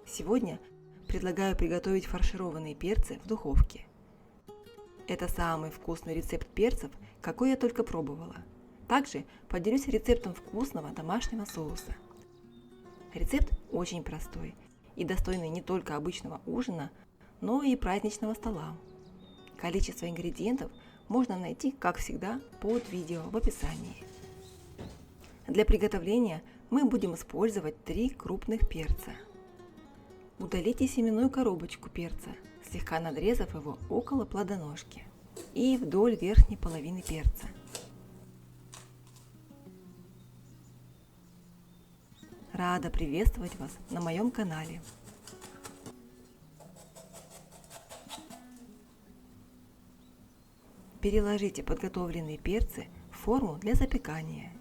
Сегодня предлагаю приготовить фаршированные перцы в духовке. Это самый вкусный рецепт перцев, какой я только пробовала. Также поделюсь рецептом вкусного домашнего соуса. Рецепт очень простой и достойный не только обычного ужина, но и праздничного стола. Количество ингредиентов можно найти, как всегда, под видео в описании. Для приготовления мы будем использовать 3 крупных перца. Удалите семенную коробочку перца, слегка надрезав его около плодоножки и вдоль верхней половины перца. Рада приветствовать вас на моем канале. Переложите подготовленные перцы в форму для запекания.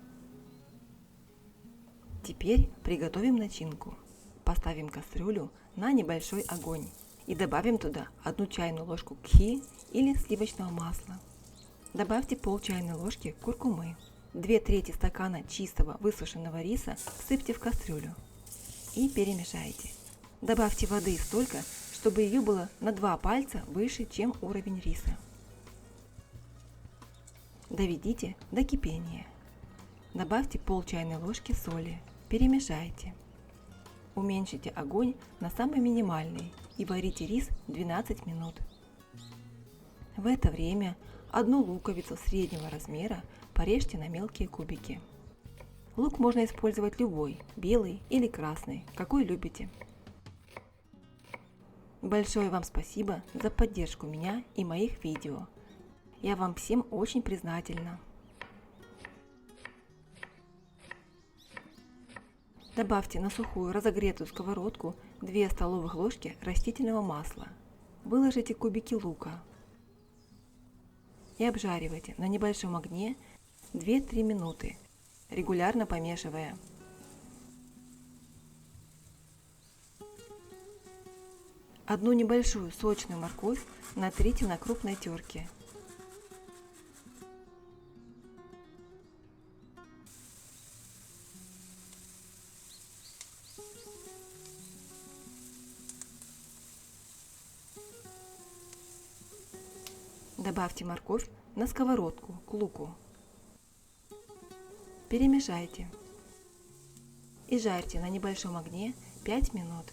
Теперь приготовим начинку. Поставим кастрюлю на небольшой огонь и добавим туда 1 чайную ложку кхи или сливочного масла. Добавьте пол чайной ложки куркумы. 2/3 стакана чистого высушенного риса всыпьте в кастрюлю и перемешайте. Добавьте воды столько, чтобы ее было на 2 пальца выше, чем уровень риса. Доведите до кипения. Добавьте пол чайной ложки соли. Перемешайте. Уменьшите огонь на самый минимальный и варите рис 12 минут. В это время 1 луковицу среднего размера порежьте на мелкие кубики. Лук можно использовать любой, белый или красный, какой любите. Большое вам спасибо за поддержку меня и моих видео. Я вам всем очень признательна. Добавьте на сухую разогретую сковородку 2 столовых ложки растительного масла. Выложите кубики лука и обжаривайте на небольшом огне 2-3 минуты, регулярно помешивая. Одну небольшую сочную морковь натрите на крупной терке. Добавьте морковь на сковородку к луку. Перемешайте и жарьте на небольшом огне 5 минут.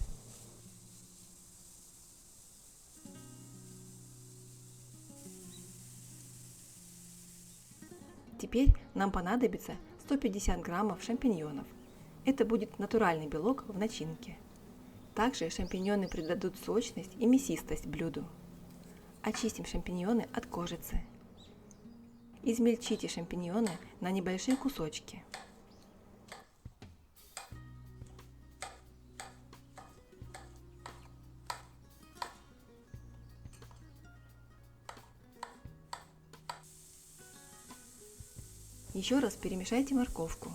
Теперь нам понадобится 150 граммов шампиньонов. Это будет натуральный белок в начинке. Также шампиньоны придадут сочность и мясистость блюду. Очистим шампиньоны от кожицы. Измельчите шампиньоны на небольшие кусочки. Еще раз перемешайте морковку.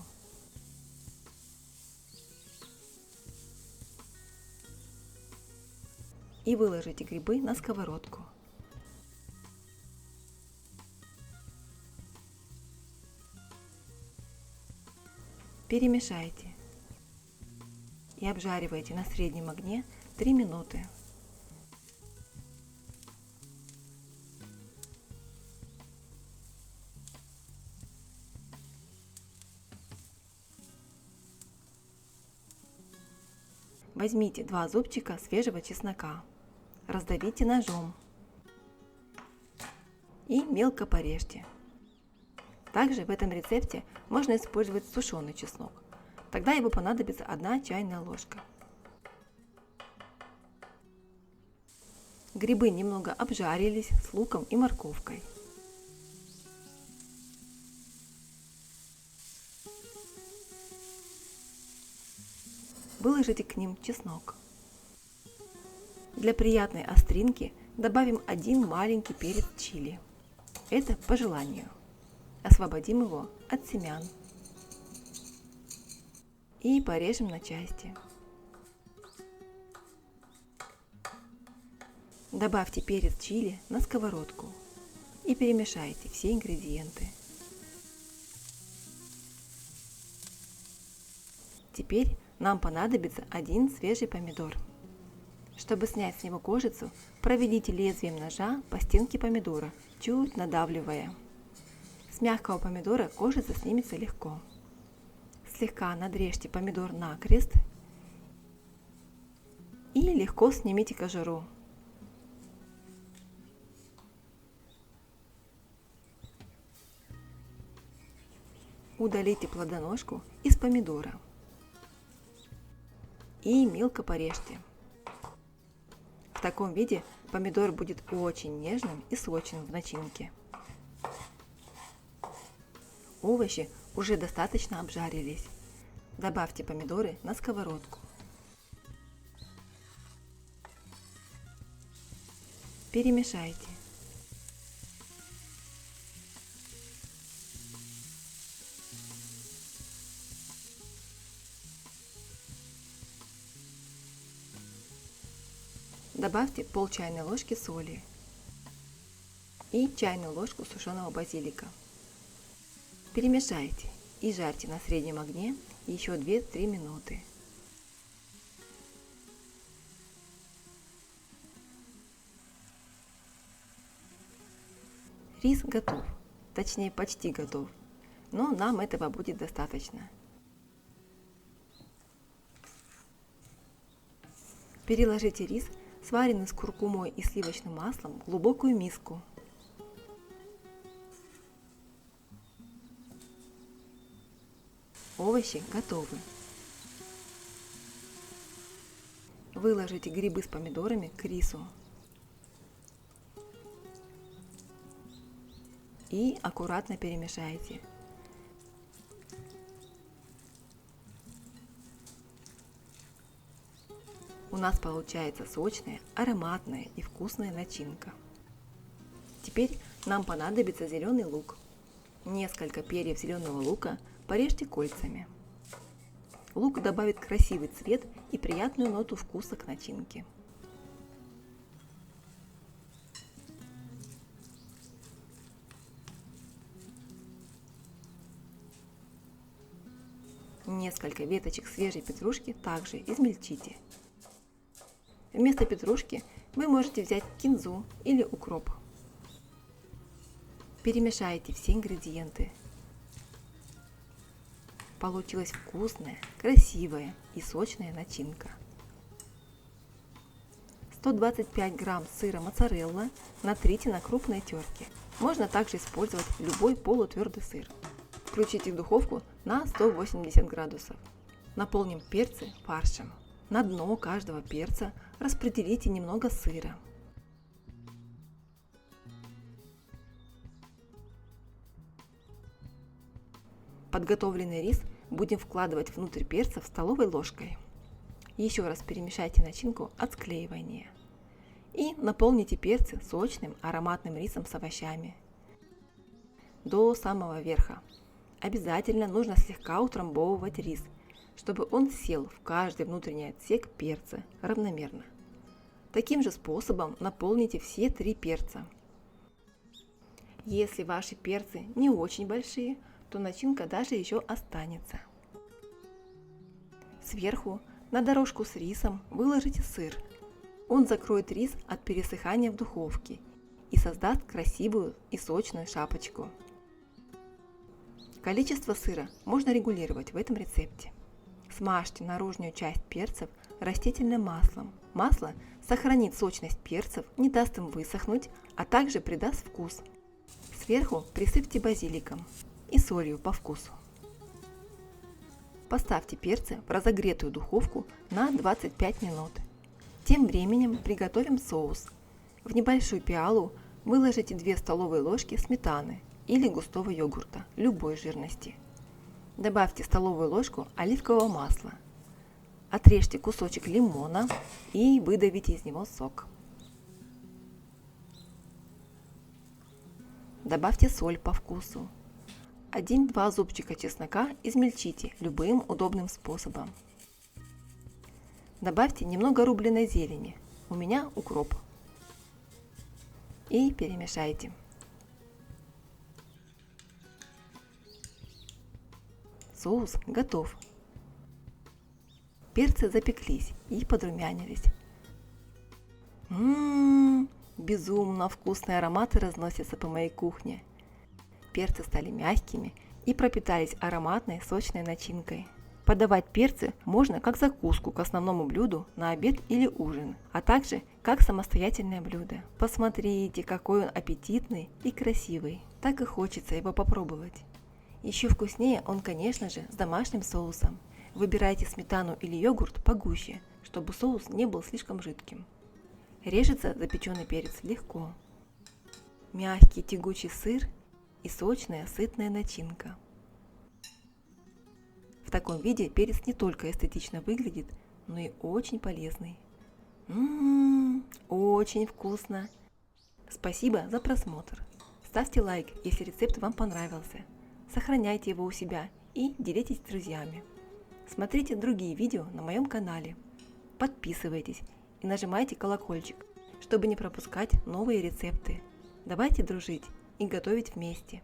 И выложите грибы на сковородку. Перемешайте и обжаривайте на среднем огне 3 минуты. Возьмите 2 зубчика свежего чеснока, раздавите ножом и мелко порежьте. Также в этом рецепте можно использовать сушеный чеснок. Тогда его понадобится 1 чайная ложка. Грибы немного обжарились с луком и морковкой. Выложите к ним чеснок. Для приятной остринки добавим 1 маленький перец чили. Это по желанию. Освободим его от семян и порежем на части. Добавьте перец чили на сковородку и перемешайте все ингредиенты. Теперь нам понадобится 1 свежий помидор. Чтобы снять с него кожицу, проведите лезвием ножа по стенке помидора, чуть надавливая. С мягкого помидора кожица снимется легко. Слегка надрежьте помидор накрест и легко снимите кожуру. Удалите плодоножку из помидора и мелко порежьте. В таком виде помидор будет очень нежным и сочным в начинке. Овощи уже достаточно обжарились. Добавьте помидоры на сковородку. Перемешайте. Добавьте пол чайной ложки соли и чайную ложку сушеного базилика. Перемешайте и жарьте на среднем огне еще 2-3 минуты. Рис готов, точнее почти готов, но нам этого будет достаточно. Переложите рис, сваренный с куркумой и сливочным маслом, в глубокую миску. Овощи готовы. Выложите грибы с помидорами к рису и аккуратно перемешайте. У нас получается сочная, ароматная и вкусная начинка. Теперь нам понадобится зеленый лук. Несколько перьев зеленого лука порежьте кольцами. Лук добавит красивый цвет и приятную ноту вкуса к начинке. Несколько веточек свежей петрушки также измельчите. Вместо петрушки вы можете взять кинзу или укроп. Перемешайте все ингредиенты. Получилась вкусная, красивая и сочная начинка. 125 грамм сыра моцарелла натрите на крупной терке. Можно также использовать любой полутвердый сыр. Включите в духовку на 180 градусов. Наполним перцы фаршем. На дно каждого перца распределите немного сыра. Подготовленный рис будем вкладывать внутрь перцев столовой ложкой. Еще раз перемешайте начинку от склеивания. И наполните перцы сочным ароматным рисом с овощами до самого верха. Обязательно нужно слегка утрамбовывать рис, чтобы он сел в каждый внутренний отсек перца равномерно. Таким же способом наполните все 3 перца. Если ваши перцы не очень большие, то начинка даже еще останется. Сверху на дорожку с рисом выложите сыр. Он закроет рис от пересыхания в духовке и создаст красивую и сочную шапочку. Количество сыра можно регулировать в этом рецепте. Смажьте наружную часть перцев растительным маслом. Масло сохранит сочность перцев, не даст им высохнуть, а также придаст вкус. Сверху присыпьте базиликом и солью по вкусу. Поставьте перцы в разогретую духовку на 25 минут. Тем временем приготовим соус. В небольшую пиалу выложите 2 столовые ложки сметаны или густого йогурта любой жирности. Добавьте столовую ложку оливкового масла. Отрежьте кусочек лимона и выдавите из него сок. Добавьте соль по вкусу. 1-2 зубчика чеснока измельчите любым удобным способом. Добавьте немного рубленой зелени, у меня укроп. И перемешайте. Соус готов. Перцы запеклись и подрумянились. Ммм, безумно вкусные ароматы разносятся по моей кухне. Перцы стали мягкими и пропитались ароматной сочной начинкой. Подавать перцы можно как закуску к основному блюду на обед или ужин, а также как самостоятельное блюдо. Посмотрите, какой он аппетитный и красивый. Так и хочется его попробовать. Еще вкуснее он, конечно же, с домашним соусом. Выбирайте сметану или йогурт погуще, чтобы соус не был слишком жидким. Режется запеченный перец легко. Мягкий тягучий сыр и сочная сытная начинка. В таком виде перец не только эстетично выглядит, но и очень полезный. Очень вкусно! Спасибо за просмотр. Ставьте лайк, если рецепт вам понравился. Сохраняйте его у себя и делитесь с друзьями. Смотрите другие видео на моем канале. Подписывайтесь и нажимайте колокольчик, чтобы не пропускать новые рецепты. Давайте дружить и готовить вместе.